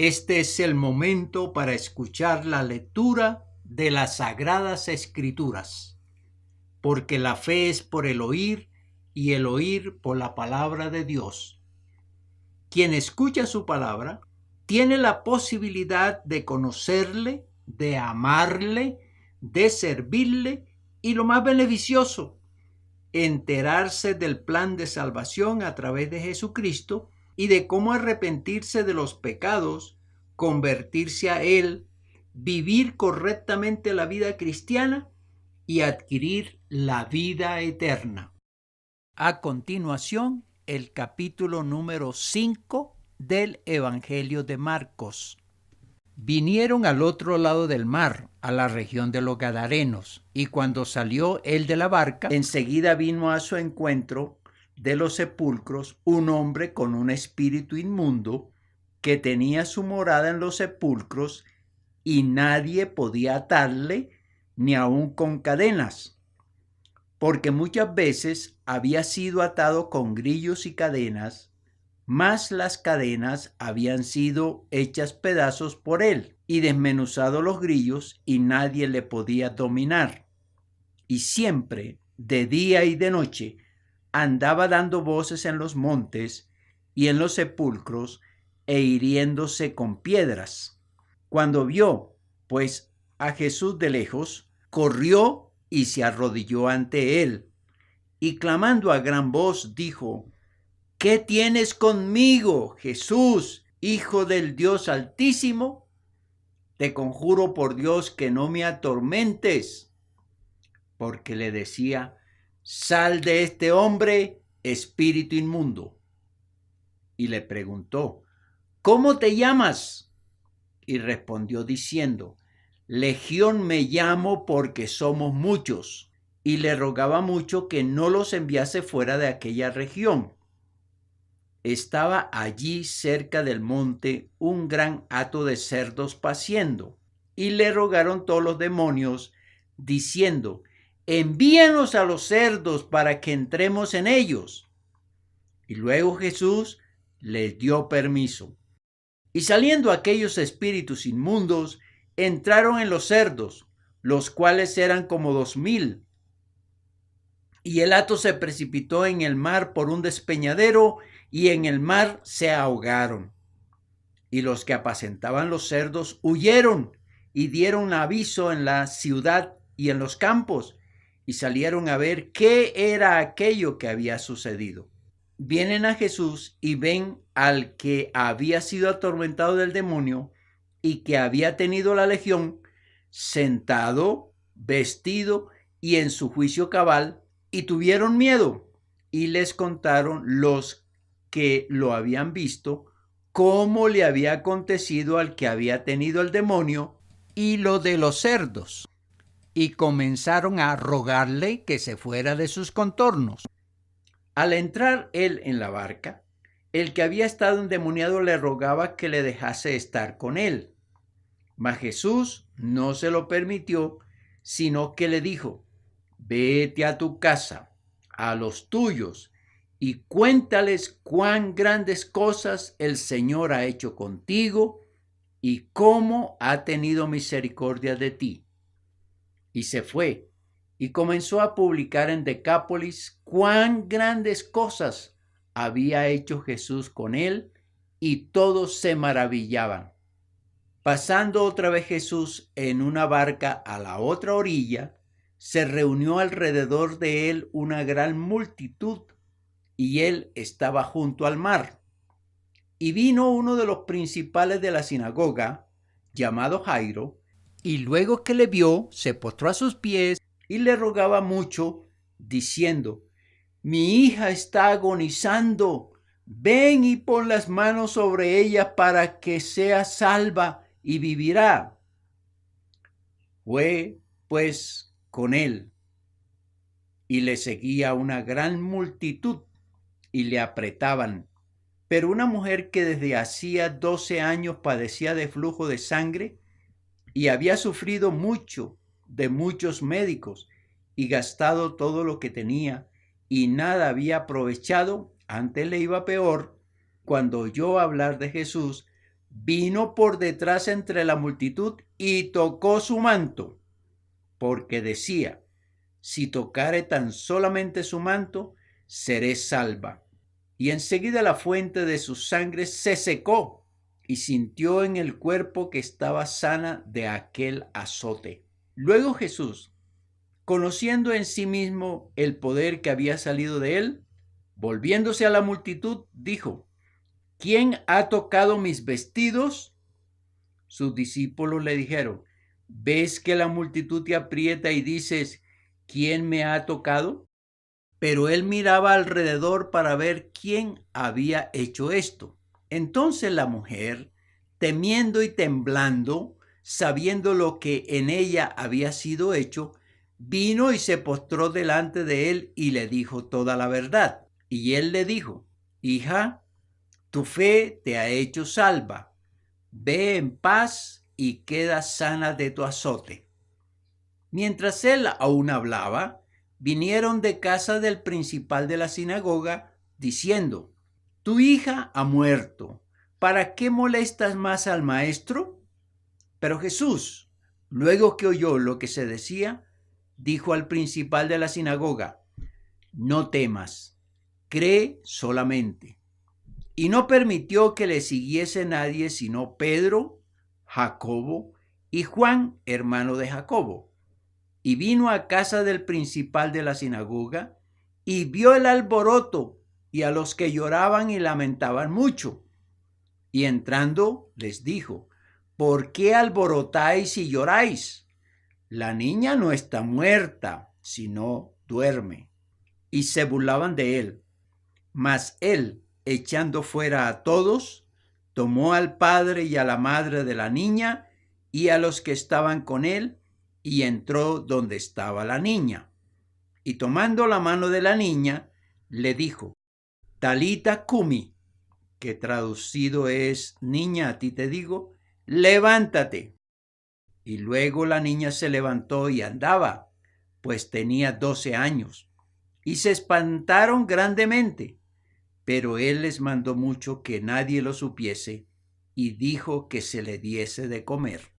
Este es el momento para escuchar la lectura de las Sagradas Escrituras, porque la fe es por el oír y el oír por la palabra de Dios. Quien escucha su palabra tiene la posibilidad de conocerle, de amarle, de servirle y lo más beneficioso, enterarse del plan de salvación a través de Jesucristo y de cómo arrepentirse de los pecados, convertirse a Él, vivir correctamente la vida cristiana y adquirir la vida eterna. A continuación, el capítulo número 5 del Evangelio de Marcos. Vinieron al otro lado del mar, a la región de los Gadarenos, y cuando salió él de la barca, enseguida vino a su encuentro de los sepulcros un hombre con un espíritu inmundo que tenía su morada en los sepulcros y nadie podía atarle ni aun con cadenas, porque muchas veces había sido atado con grillos y cadenas, mas las cadenas habían sido hechas pedazos por él y desmenuzados los grillos y nadie le podía dominar. Y siempre, de día y de noche, andaba dando voces en los montes y en los sepulcros e hiriéndose con piedras. Cuando vio, pues, a Jesús de lejos, corrió y se arrodilló ante él y clamando a gran voz dijo: ¿Qué tienes conmigo, Jesús, Hijo del Dios Altísimo? Te conjuro por Dios que no me atormentes. Porque le decía: sal de este hombre, espíritu inmundo. Y le preguntó: ¿cómo te llamas? Y respondió diciendo: Legión me llamo porque somos muchos. Y le rogaba mucho que no los enviase fuera de aquella región. Estaba allí cerca del monte un gran hato de cerdos paciendo, y le rogaron todos los demonios, diciendo: envíanos a los cerdos para que entremos en ellos. Y luego Jesús les dio permiso. Y saliendo aquellos espíritus inmundos, entraron en los cerdos, los cuales eran como 2000. Y el hato se precipitó en el mar por un despeñadero, y en el mar se ahogaron. Y los que apacentaban los cerdos huyeron y dieron aviso en la ciudad y en los campos, y salieron a ver qué era aquello que había sucedido. Vienen a Jesús y ven al que había sido atormentado del demonio y que había tenido la legión, sentado, vestido y en su juicio cabal, y tuvieron miedo, y les contaron los que lo habían visto cómo le había acontecido al que había tenido el demonio y lo de los cerdos, y comenzaron a rogarle que se fuera de sus contornos. Al entrar él en la barca, el que había estado endemoniado le rogaba que le dejase estar con él. Mas Jesús no se lo permitió, sino que le dijo: vete a tu casa, a los tuyos, y cuéntales cuán grandes cosas el Señor ha hecho contigo y cómo ha tenido misericordia de ti. Y se fue y comenzó a publicar en Decápolis cuán grandes cosas había hecho Jesús con él, y todos se maravillaban. Pasando otra vez Jesús en una barca a la otra orilla, se reunió alrededor de él una gran multitud, y él estaba junto al mar. Y vino uno de los principales de la sinagoga, llamado Jairo, y luego que le vio, se postró a sus pies y le rogaba mucho, diciendo: mi hija está agonizando, ven y pon las manos sobre ella para que sea salva y vivirá. Fue pues con él, y le seguía una gran multitud, y le apretaban. Pero una mujer que desde hacía 12 años padecía de flujo de sangre, y había sufrido mucho de muchos médicos, y gastado todo lo que tenía, y nada había aprovechado, antes le iba peor, cuando oyó hablar de Jesús, vino por detrás entre la multitud y tocó su manto, porque decía: si tocare tan solamente su manto, seré salva. Y enseguida la fuente de su sangre se secó, y sintió en el cuerpo que estaba sana de aquel azote. Luego Jesús, conociendo en sí mismo el poder que había salido de él, volviéndose a la multitud, dijo: ¿quién ha tocado mis vestidos? Sus discípulos le dijeron: ¿ves que la multitud te aprieta y dices: ¿quién me ha tocado? Pero él miraba alrededor para ver quién había hecho esto. Entonces la mujer, temiendo y temblando, sabiendo lo que en ella había sido hecho, vino y se postró delante de él y le dijo toda la verdad. Y él le dijo: hija, tu fe te ha hecho salva. Ve en paz y queda sana de tu azote. Mientras él aún hablaba, vinieron de casa del principal de la sinagoga, diciendo: tu hija ha muerto. ¿Para qué molestas más al maestro? Pero Jesús, luego que oyó lo que se decía, dijo al principal de la sinagoga: no temas, cree solamente. Y no permitió que le siguiese nadie sino Pedro, Jacobo y Juan, hermano de Jacobo. Y vino a casa del principal de la sinagoga y vio el alboroto y a los que lloraban y lamentaban mucho. Y entrando les dijo: ¿por qué alborotáis y lloráis? La niña no está muerta, sino duerme. Y se burlaban de él. Mas él, echando fuera a todos, tomó al padre y a la madre de la niña y a los que estaban con él, y entró donde estaba la niña. Y tomando la mano de la niña, le dijo: Talita cumi, que traducido es: niña, a ti te digo, levántate. Y luego la niña se levantó y andaba, pues tenía 12 años. Y se espantaron grandemente. Pero él les mandó mucho que nadie lo supiese, y dijo que se le diese de comer.